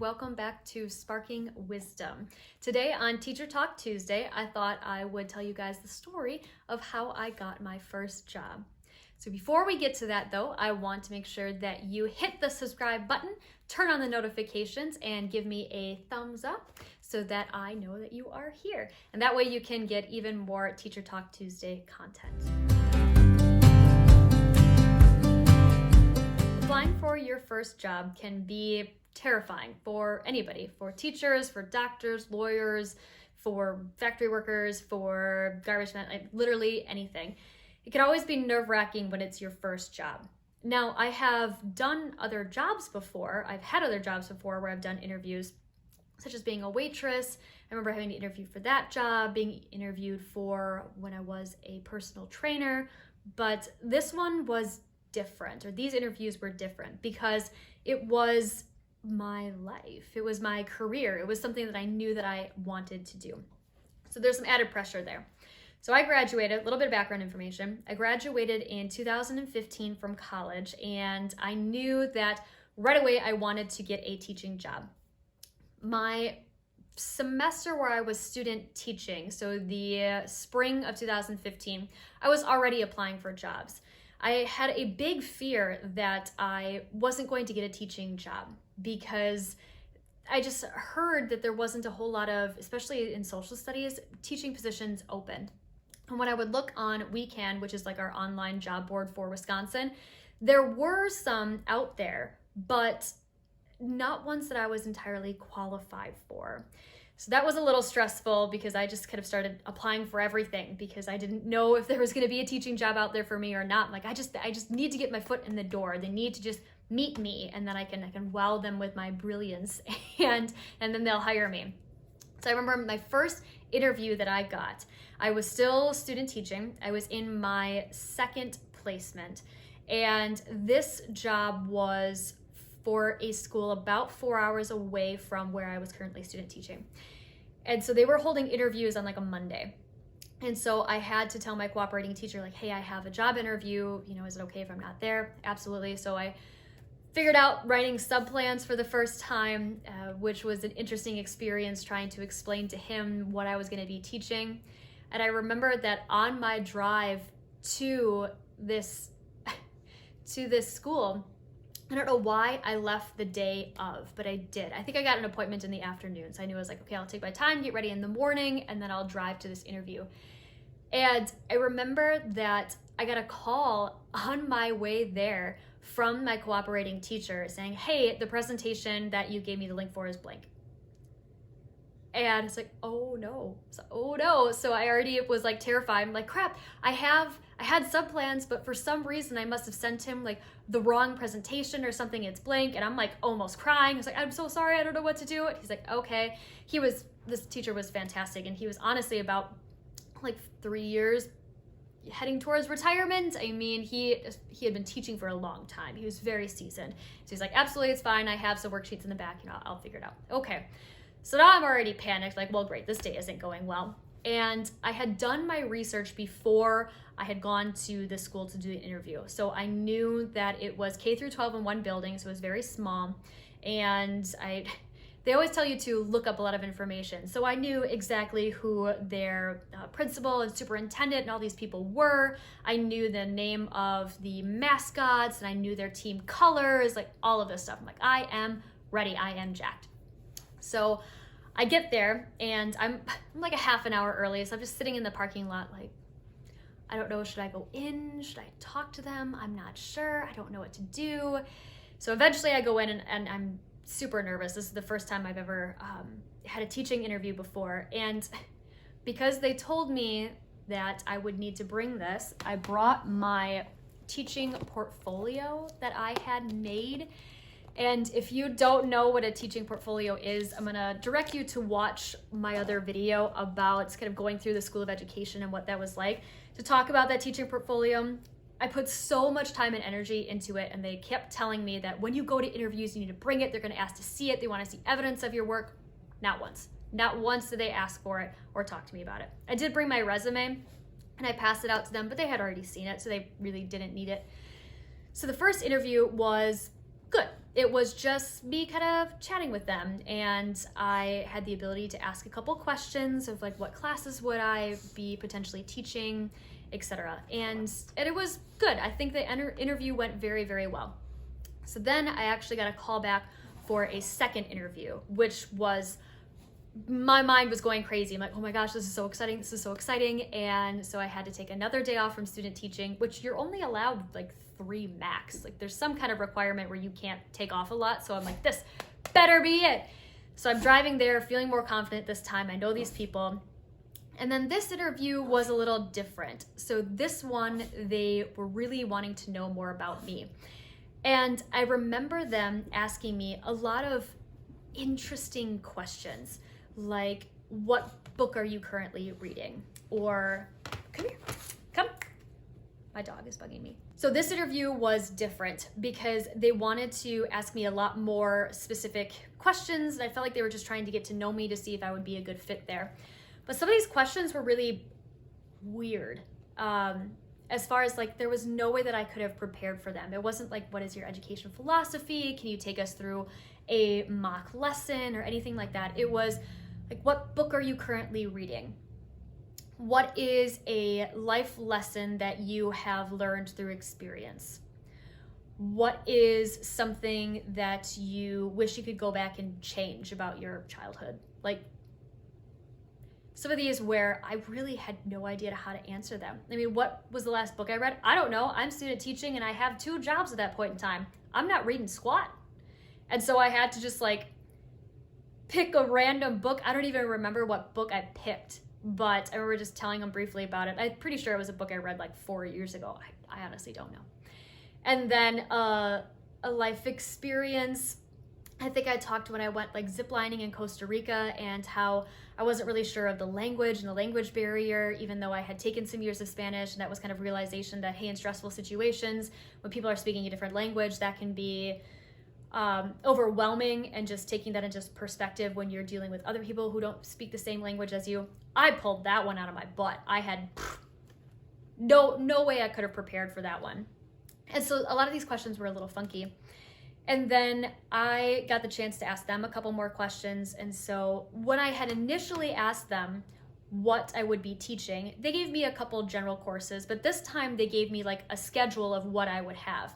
welcome back to Sparking Wisdom. Today on Teacher Talk Tuesday, I thought I would tell you guys the story of how I got my first job. So before we get to that though, I want to make sure that you hit the subscribe button, turn on the notifications, and give me a thumbs up so that I know that you are here. And that way you can get even more Teacher Talk Tuesday content. Applying for your first job can be terrifying for anybody, for teachers, for doctors, lawyers, for factory workers, for garbage men, like literally anything. It can always be nerve-wracking when it's your first job. Now, I have done other jobs before. I've had other jobs before where I've done interviews, such as being a waitress. I remember having to interview for that job, being interviewed for when I was a personal trainer, but this one was different, or these interviews were different because it was my life. It was my career. It was something that I knew that I wanted to do. So there's some added pressure there. So I graduated, a little bit of background information. I graduated in 2015 from college, and I knew that right away I wanted to get a teaching job. My semester where I was student teaching, so the spring of 2015, I was already applying for jobs. I had a big fear that I wasn't going to get a teaching job because I just heard that there wasn't a whole lot of, especially in social studies, teaching positions open. And when I would look on WeCan, which is like our online job board for Wisconsin, there were some out there, but not ones that I was entirely qualified for. So that was a little stressful because I just kind of started applying for everything because I didn't know if there was going to be a teaching job out there for me or not. Like I just need to get my foot in the door. They need to just meet me, and then I can wow them with my brilliance, and then they'll hire me. So I remember my first interview that I got. I was still student teaching. I was in my second placement, and this job was for a school about 4 hours away from where I was currently student teaching. And so they were holding interviews on like a Monday. And so I had to tell my cooperating teacher, like, hey, I have a job interview. Is it okay if I'm not there? Absolutely. So I figured out writing sub-plans for the first time, which was an interesting experience trying to explain to him what I was going to be teaching. And I remember that on my drive to this school, I don't know why I left the day of, but I did. I think I got an appointment in the afternoon. So I knew I was like, okay, I'll take my time, get ready in the morning, and then I'll drive to this interview. And I remember that I got a call on my way there from my cooperating teacher saying, hey, the presentation that you gave me the link for is blank. And it's like, oh no. So I already was like terrified. I'm like, crap, I had sub-plans, but for some reason I must have sent him like the wrong presentation or something. It's blank. And I'm like almost crying. I was like, I'm so sorry. I don't know what to do. He's like, okay. This teacher was fantastic. And he was honestly about like 3 years heading towards retirement. I mean, he had been teaching for a long time. He was very seasoned. So he's like, absolutely, it's fine. I have some worksheets in the back. I'll figure it out. Okay. So now I'm already panicked, like, well, great, this day isn't going well. And I had done my research before I had gone to the school to do the interview. So I knew that it was K through 12 in one building, so it was very small. And they always tell you to look up a lot of information. So I knew exactly who their principal and superintendent and all these people were. I knew the name of the mascots, and I knew their team colors, like all of this stuff. I'm like, I am ready, I am jacked. So I get there, and I'm like a half an hour early, so I'm just sitting in the parking lot like, I don't know, should I go in? Should I talk to them? I'm not sure. I don't know what to do. So eventually I go in, and I'm super nervous. This is the first time I've ever had a teaching interview before. And because they told me that I would need to bring this, I brought my teaching portfolio that I had made. And if you don't know what a teaching portfolio is, I'm gonna direct you to watch my other video about kind of going through the School of Education and what that was like to talk about that teaching portfolio. I put so much time and energy into it, and they kept telling me that when you go to interviews, you need to bring it. They're gonna ask to see it. They wanna see evidence of your work. Not once did they ask for it or talk to me about it. I did bring my resume, and I passed it out to them, but they had already seen it, so they really didn't need it. So the first interview was good. it was just me kind of chatting with them, and I had the ability to ask a couple questions of like what classes would I be potentially teaching, etc. And it was good. I think the interview went very, very well. So then I actually got a call back for a second interview, which was, my mind was going crazy. I'm like, oh my gosh, this is so exciting. This is so exciting. And so I had to take another day off from student teaching, which you're only allowed like 3 max. Like there's some kind of requirement where you can't take off a lot. So I'm like, this better be it. So I'm driving there, feeling more confident this time. I know these people. And then this interview was a little different. So this one, they were really wanting to know more about me. And I remember them asking me a lot of interesting questions, like, what book are you currently reading? Or, come here, come. My dog is bugging me. So this interview was different because they wanted to ask me a lot more specific questions. And I felt like they were just trying to get to know me to see if I would be a good fit there. But some of these questions were really weird. As far as like, there was no way that I could have prepared for them. It wasn't like, what is your education philosophy? Can you take us through a mock lesson or anything like that? It was like, what book are you currently reading? What is a life lesson that you have learned through experience? What is something that you wish you could go back and change about your childhood? Like, some of these where I really had no idea how to answer them. I mean, what was the last book I read? I don't know. I'm student teaching and I have 2 jobs at that point in time. I'm not reading squat. And so I had to just like pick a random book. I don't even remember what book I picked, but I remember just telling them briefly about it. I'm pretty sure it was a book I read like 4 years ago. I honestly don't know. And then a life experience. I think I talked when I went like ziplining in Costa Rica and how I wasn't really sure of the language and the language barrier, even though I had taken some years of Spanish, and that was kind of realization that, hey, in stressful situations, when people are speaking a different language, that can be overwhelming, and just taking that into perspective when you're dealing with other people who don't speak the same language as you. I pulled that one out of my butt. I had no way I could have prepared for that one. And so a lot of these questions were a little funky. And then I got the chance to ask them a couple more questions. And so when I had initially asked them what I would be teaching, they gave me a couple general courses, but this time they gave me like a schedule of what I would have.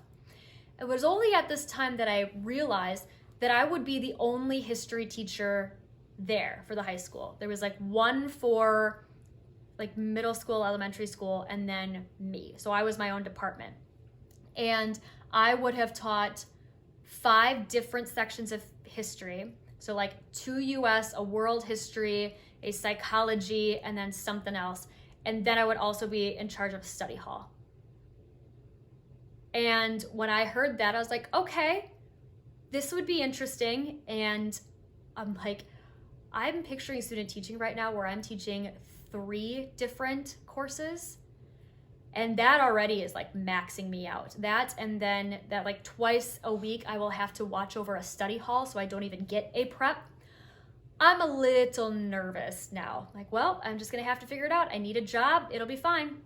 It was only at this time that I realized that I would be the only history teacher there for the high school. There was like one for like middle school, elementary school, and then me. So I was my own department. And I would have taught 5 different sections of history. So like 2 US, a world history, a psychology, and then something else. And then I would also be in charge of study hall. And when I heard that, I was like, okay, this would be interesting. And I'm like, I'm picturing student teaching right now where I'm teaching 3 different courses. And that already is like maxing me out. That, and then that like twice a week, I will have to watch over a study hall so I don't even get a prep. I'm a little nervous now. Like, well, I'm just gonna have to figure it out. I need a job, it'll be fine.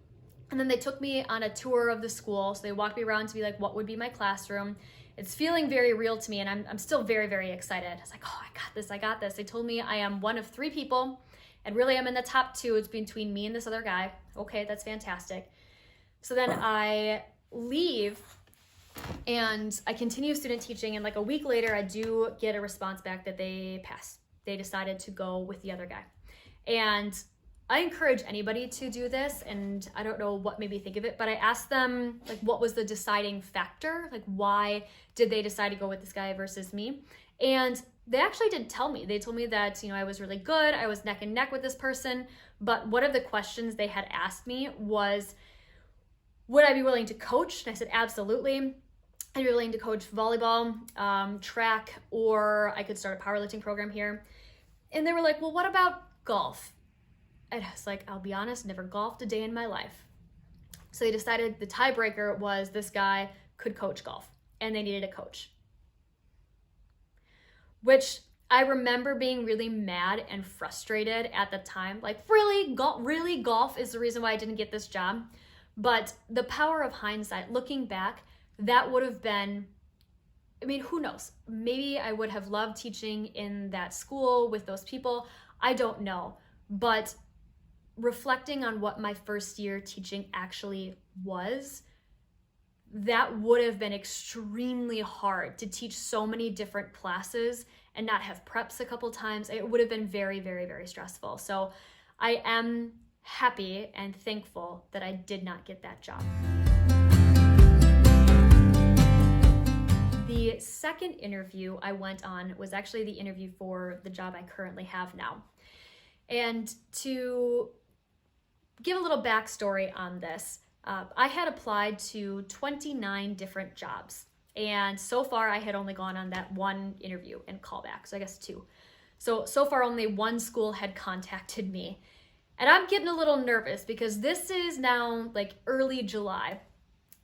And then they took me on a tour of the school. So they walked me around to be like, what would be my classroom? It's feeling very real to me, and I'm still very, very excited. I was like, oh, I got this. They told me I am one of 3 people, and really I'm in the top 2. It's between me and this other guy. Okay, that's fantastic. So then I leave and I continue student teaching, and like a week later, I do get a response back that they passed. They decided to go with the other guy. And I encourage anybody to do this, and I don't know what made me think of it, but I asked them like, what was the deciding factor? Like, why did they decide to go with this guy versus me? And they actually did tell me. They told me that, I was really good. I was neck and neck with this person. But one of the questions they had asked me was, would I be willing to coach? And I said, absolutely. I'd be willing to coach volleyball, track, or I could start a powerlifting program here. And they were like, well, what about golf? And I was like, I'll be honest, never golfed a day in my life. So they decided the tiebreaker was this guy could coach golf, and they needed a coach. Which I remember being really mad and frustrated at the time. Like, really, golf is the reason why I didn't get this job. But the power of hindsight, looking back, that would have been I mean, who knows? Maybe I would have loved teaching in that school with those people. I don't know. But reflecting on what my first year teaching actually was, that would have been extremely hard to teach so many different classes and not have preps a couple times. It would have been very, very, very stressful. So I am happy and thankful that I did not get that job. The second interview I went on was actually the interview for the job I currently have now. And to give a little backstory on this, I had applied to 29 different jobs. And so far I had only gone on that one interview and callback, so I guess 2. So far only one school had contacted me. And I'm getting a little nervous because this is now like early July.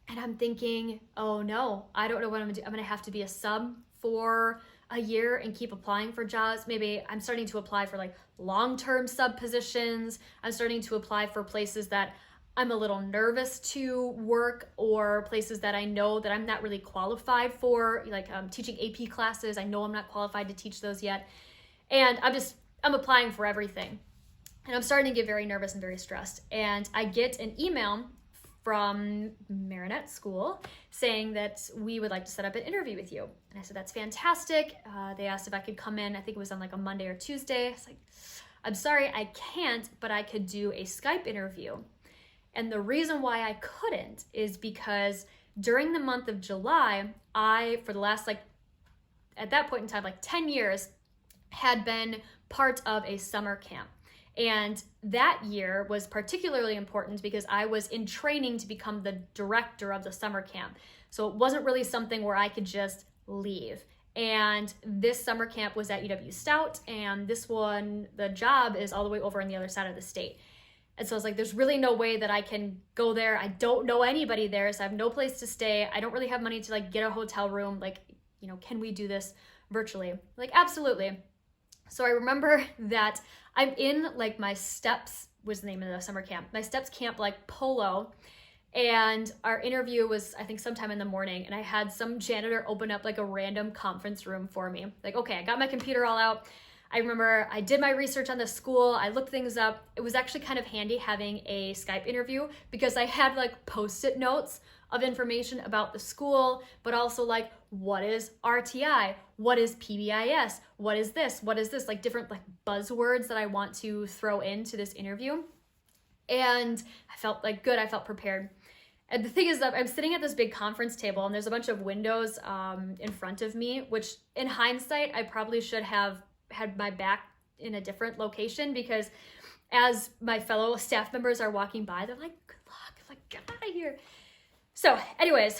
And I'm thinking, oh no, I don't know what I'm gonna do. I'm gonna have to be a sub for a year and keep applying for jobs. Maybe I'm starting to apply for like long-term sub positions. I'm starting to apply for places that I'm a little nervous to work, or places that I know that I'm not really qualified for, like teaching AP classes. I know I'm not qualified to teach those yet. And I'm applying for everything. And I'm starting to get very nervous and very stressed. And I get an email from Marinette School saying that we would like to set up an interview with you. And I said, that's fantastic. They asked if I could come in. I think it was on like a Monday or Tuesday. I was like, I'm sorry, I can't, but I could do a Skype interview. And the reason why I couldn't is because during the month of July, I, for the last at that point in time, 10 years, had been part of a summer camp. And that year was particularly important because I was in training to become the director of the summer camp. So it wasn't really something where I could just leave. And this summer camp was at UW Stout, and this one, the job is all the way over on the other side of the state. And so I was like, there's really no way that I can go there. I don't know anybody there, so I have no place to stay. I don't really have money to get a hotel room. Can we do this virtually? Absolutely. So I remember that I'm in my Steps was the name of the summer camp. My Steps camp polo. And our interview was, I think, sometime in the morning, and I had some janitor open up a random conference room for me. Okay, I got my computer all out. I remember I did my research on the school. I looked things up. It was actually kind of handy having a Skype interview because I had Post-it notes of information about the school, but also what is RTI? What is PBIS? What is this? What is this? Different buzzwords that I want to throw into this interview. And I felt good. I felt prepared. And the thing is that I'm sitting at this big conference table, and there's a bunch of windows in front of me, which in hindsight, I probably should have had my back in a different location, because as my fellow staff members are walking by, they're like, good luck, get out of here. So anyways,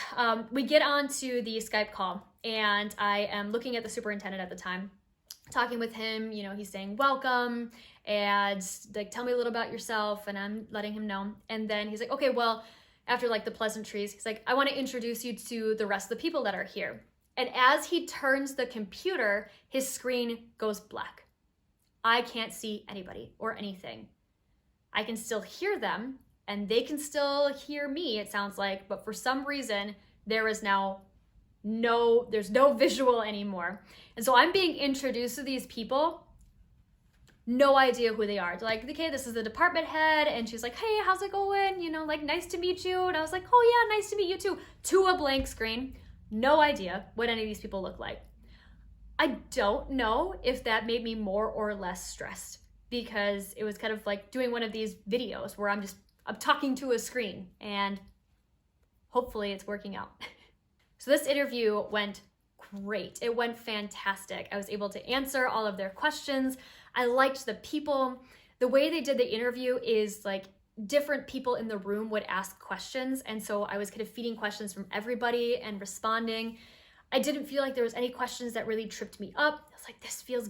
we get on to the Skype call, and I am looking at the superintendent at the time, talking with him. He's saying welcome and tell me a little about yourself, and I'm letting him know. And then he's like, okay, well, after the pleasantries, he's like, I want to introduce you to the rest of the people that are here. And as he turns the computer, his screen goes black. I can't see anybody or anything. I can still hear them, and they can still hear me, it sounds like, but for some reason, there's no visual anymore. And so I'm being introduced to these people, no idea who they are. They're like, okay, this is the department head, and she's like, hey, how's it going? Nice to meet you. And I was like, oh yeah, nice to meet you too. To a blank screen. No idea what any of these people look like. I don't know if that made me more or less stressed, because it was kind of like doing one of these videos where I'm talking to a screen, and hopefully it's working out. So this interview went great. It went fantastic. I was able to answer all of their questions. I liked the people. The way they did the interview is different people in the room would ask questions, and so I was kind of feeding questions from everybody and responding. I didn't feel like there was any questions that really tripped me up. I was like, this feels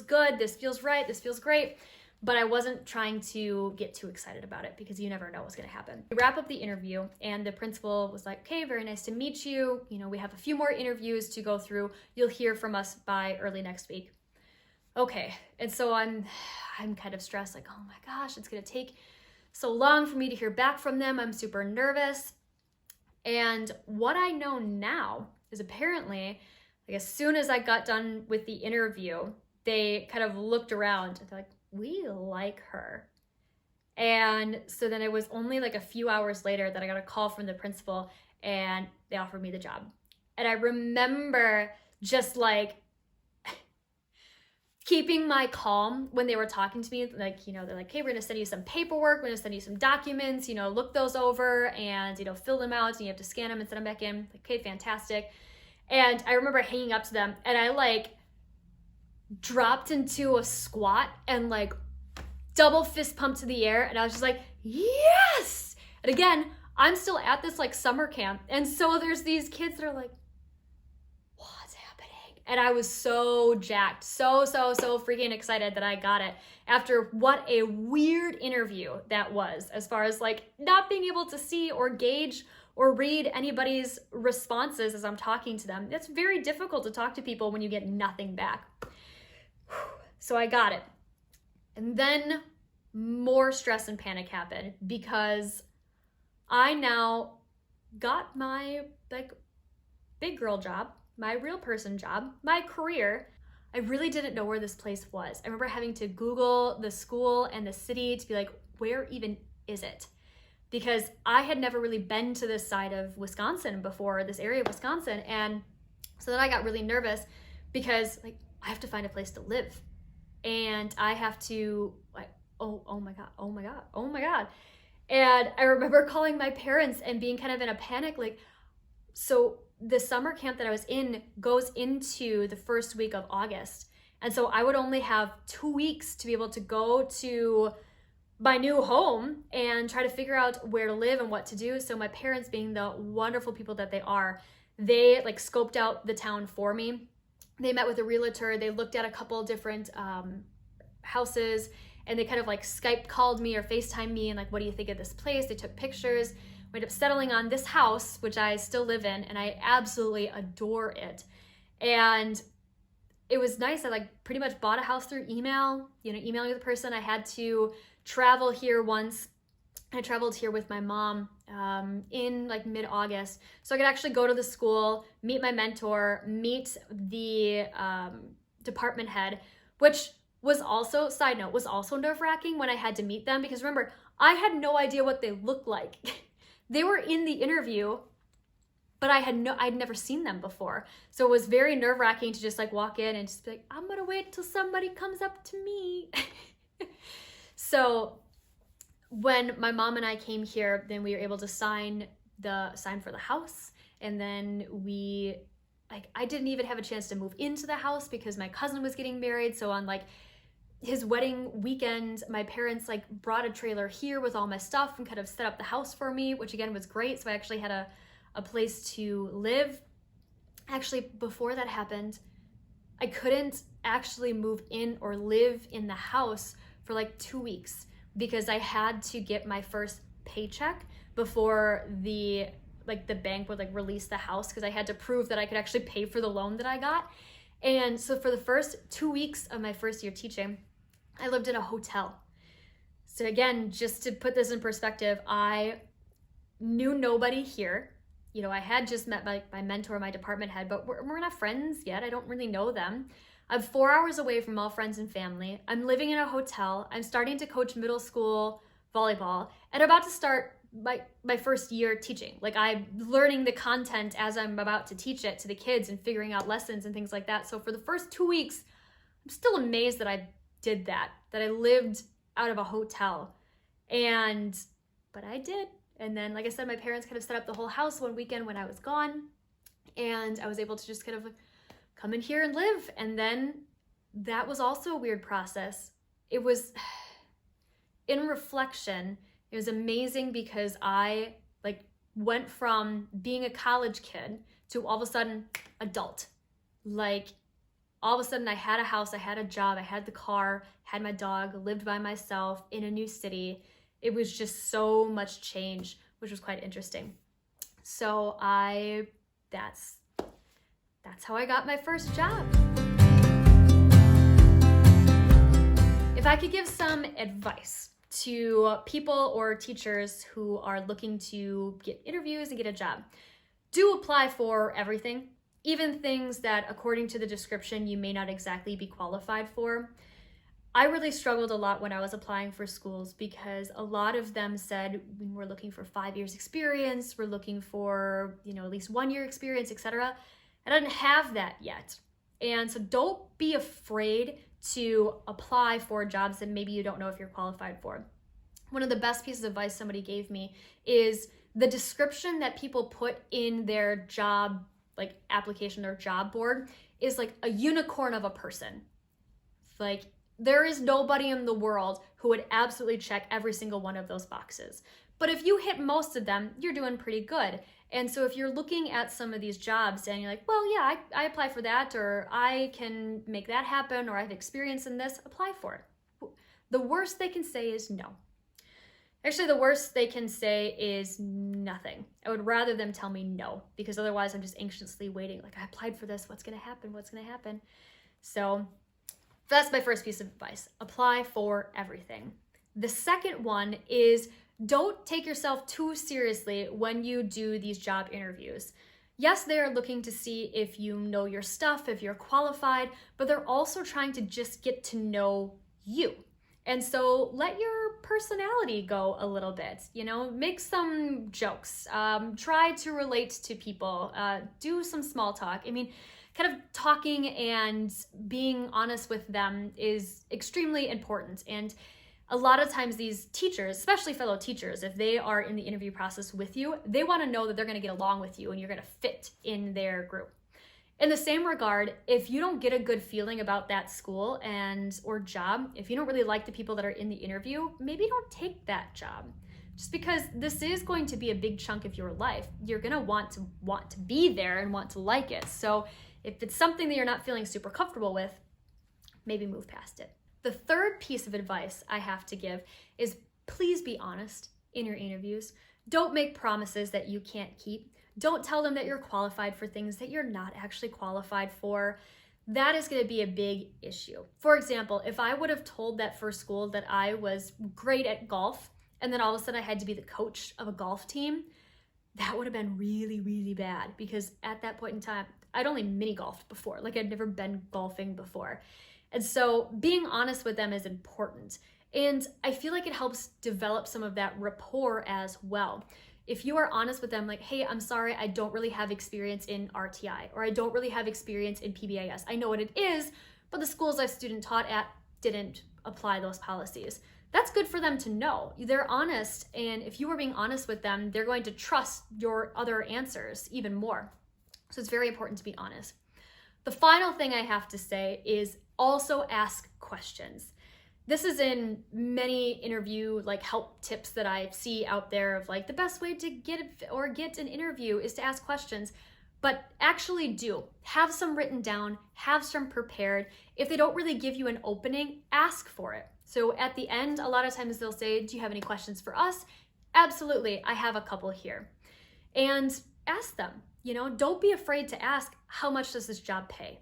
good, this feels right, this feels great. But I wasn't trying to get too excited about it, because you never know what's gonna happen. We wrap up the interview, and the principal was like, okay, very nice to meet you. We have a few more interviews to go through. You'll hear from us by early next week. Okay, and so I'm kind of stressed, oh my gosh, it's gonna take so long for me to hear back from them. I'm super nervous. And what I know now is apparently, like, as soon as I got done with the interview, they kind of looked around and they're like, we like her. And so then it was only like a few hours later that I got a call from the principal and they offered me the job. And I remember just like keeping my calm when they were talking to me. Like, you know, they're like, hey, we're gonna send you some paperwork, we're gonna send you some documents, you know, look those over and, you know, fill them out and you have to scan them and send them back in. Like, okay, fantastic. And I remember hanging up to them and I like dropped into a squat and like double fist pump to the air. And I was just like, yes. And again, I'm still at this like summer camp. And so there's these kids that are like, what's happening? And I was so jacked, so freaking excited that I got it after what a weird interview that was, as far as like not being able to see or gauge or read anybody's responses as I'm talking to them. It's very difficult to talk to people when you get nothing back. So I got it. And then more stress and panic happened because I now got my like big girl job, my real person job, my career. I really didn't know where this place was. I remember having to Google the school and the city to be like, where even is it? Because I had never really been to this side of Wisconsin before, this area of Wisconsin. And so then I got really nervous because like I have to find a place to live. And I have to like, oh my God. And I remember calling my parents and being kind of in a panic, like, so the summer camp that I was in goes into the first week of August. And so I would only have 2 weeks to be able to go to my new home and try to figure out where to live and what to do. So my parents, being the wonderful people that they are, they like scoped out the town for me. They met with a realtor. They looked at a couple different houses and they kind of like Skype called me or FaceTime me and like, what do you think of this place? They took pictures. We ended up settling on this house, which I still live in, and I absolutely adore it. And it was nice. I like pretty much bought a house through email, you know, emailing the person. I had to travel here once. I traveled here with my mom in like mid-August. So I could actually go to the school, meet my mentor, meet the department head, which was also, side note, was also nerve-wracking when I had to meet them, because remember, I had no idea what they looked like. They were in the interview, but I'd never seen them before. So it was very nerve-wracking to just like walk in and just be like, I'm gonna wait till somebody comes up to me. So when my mom and I came here, then we were able to sign for the house. And then I didn't even have a chance to move into the house because my cousin was getting married. So on like his wedding weekend, my parents like brought a trailer here with all my stuff and kind of set up the house for me, which again was great. So I actually had a place to live. Actually, before that happened, I couldn't actually move in or live in the house for like 2 weeks because I had to get my first paycheck before the bank would like release the house, because I had to prove that I could actually pay for the loan that I got. And so for the first 2 weeks of my first year teaching, I lived in a hotel. So again, just to put this in perspective, I knew nobody here. You know, I had just met my mentor, my department head, but we're not friends yet. I don't really know them. I'm 4 hours away from all friends and family. I'm living in a hotel. I'm starting to coach middle school volleyball and about to start my first year teaching. Like, I'm learning the content as I'm about to teach it to the kids and figuring out lessons and things like that. So for the first 2 weeks, I'm still amazed that I did that I lived out of a hotel. But I did. And then, like I said, my parents kind of set up the whole house one weekend when I was gone, and I was able to just kind of come in here and live. And then that was also a weird process. It was, in reflection, it was amazing because I went from being a college kid to all of a sudden adult. Like, all of a sudden I had a house, I had a job, I had the car, had my dog, lived by myself in a new city. It was just so much change, which was quite interesting. So that's how I got my first job. If I could give some advice to people or teachers who are looking to get interviews and get a job, do apply for everything. even things that according to the description you may not exactly be qualified for. I really struggled a lot when I was applying for schools because a lot of them said we're looking for 5 years experience, we're looking for, at least 1 year experience, etc. And I didn't have that yet. And so don't be afraid to apply for jobs that maybe you don't know if you're qualified for. One of the best pieces of advice somebody gave me is the description that people put in their job application or job board is like a unicorn of a person. Like, there is nobody in the world who would absolutely check every single one of those boxes. But if you hit most of them, you're doing pretty good. And so if you're looking at some of these jobs and you're like, well, yeah, I apply for that, or I can make that happen, or I have experience in this, apply for it. The worst they can say is no. Actually, the worst they can say is nothing. I would rather them tell me no, because otherwise I'm just anxiously waiting. Like, I applied for this, what's gonna happen? What's gonna happen? So that's my first piece of advice. Apply for everything. The second one is don't take yourself too seriously when you do these job interviews. Yes, they're looking to see if you know your stuff, if you're qualified, but they're also trying to just get to know you. And so let your personality go a little bit, make some jokes, try to relate to people, do some small talk. I mean, kind of talking and being honest with them is extremely important. And a lot of times these teachers, especially fellow teachers, if they are in the interview process with you, they want to know that they're going to get along with you and you're going to fit in their group. In the same regard, if you don't get a good feeling about that school or job, if you don't really like the people that are in the interview, maybe don't take that job. Just because this is going to be a big chunk of your life. You're going to want to be there and want to like it. So if it's something that you're not feeling super comfortable with, maybe move past it. The third piece of advice I have to give is please be honest in your interviews. Don't make promises that you can't keep. Don't tell them that you're qualified for things that you're not actually qualified for. That is going to be a big issue. For example, if I would have told that first school that I was great at golf, and then all of a sudden I had to be the coach of a golf team, that would have been really, really bad, because at that point in time, I'd only mini golfed before. Like, I'd never been golfing before. And so being honest with them is important. And I feel like it helps develop some of that rapport as well. If you are honest with them, like, hey, I'm sorry, I don't really have experience in RTI, or I don't really have experience in PBIS. I know what it is, but the schools I've student taught at didn't apply those policies. That's good for them to know. They're honest, and if you are being honest with them, they're going to trust your other answers even more. So it's very important to be honest. The final thing I have to say is also ask questions. This is in many interview help tips that I see out there of the best way to get an interview is to ask questions. But actually do. Have some written down, have some prepared. If they don't really give you an opening, ask for it. So at the end, a lot of times they'll say, do you have any questions for us? Absolutely, I have a couple here. And ask them, don't be afraid to ask, how much does this job pay?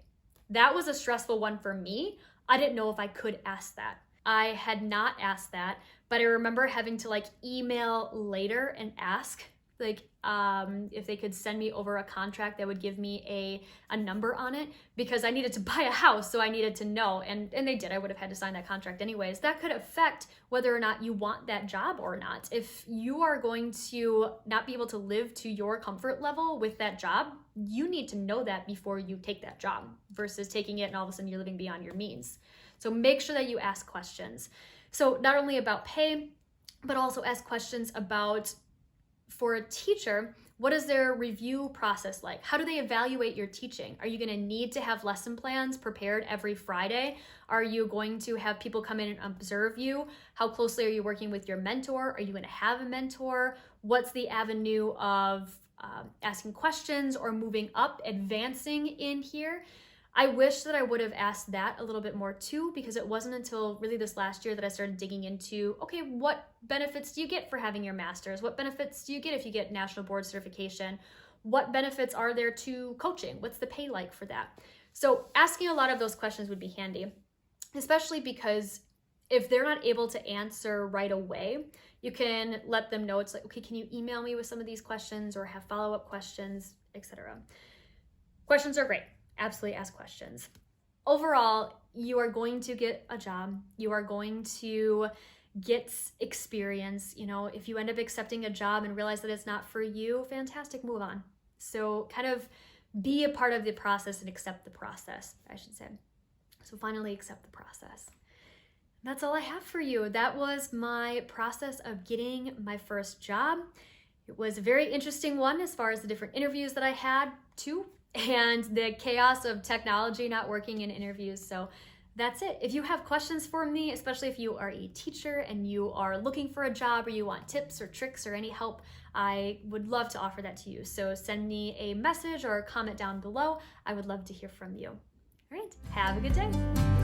That was a stressful one for me. I didn't know if I could ask that. I had not asked that, but I remember having to email later and ask if they could send me over a contract that would give me a number on it, because I needed to buy a house, so I needed to know, and they did. I would have had to sign that contract anyways. That could affect whether or not you want that job or not. If you are going to not be able to live to your comfort level with that job, you need to know that before you take that job, versus taking it and all of a sudden you're living beyond your means. So make sure that you ask questions. So not only about pay, but also ask questions about, for a teacher, what is their review process like? How do they evaluate your teaching? Are you going to need to have lesson plans prepared every Friday? Are you going to have people come in and observe you? How closely are you working with your mentor? Are you going to have a mentor? What's the avenue of asking questions or moving up, advancing in here? I wish that I would have asked that a little bit more too, because it wasn't until really this last year that I started digging into, okay, what benefits do you get for having your master's? What benefits do you get if you get national board certification? What benefits are there to coaching? What's the pay like for that? So asking a lot of those questions would be handy, especially because if they're not able to answer right away, you can let them know. It's okay, can you email me with some of these questions or have follow-up questions, etc. Questions are great. Absolutely ask questions. Overall, you are going to get a job. You are going to get experience. You know, if you end up accepting a job and realize that it's not for you, fantastic, move on. So kind of be a part of the process and accept the process, I should say. So finally accept the process. That's all I have for you. That was my process of getting my first job. It was a very interesting one as far as the different interviews that I had too, and the chaos of technology not working in interviews. So that's it. If you have questions for me, especially if you are a teacher and you are looking for a job or you want tips or tricks or any help, I would love to offer that to you. So send me a message or a comment down below. I would love to hear from you. All right, have a good day.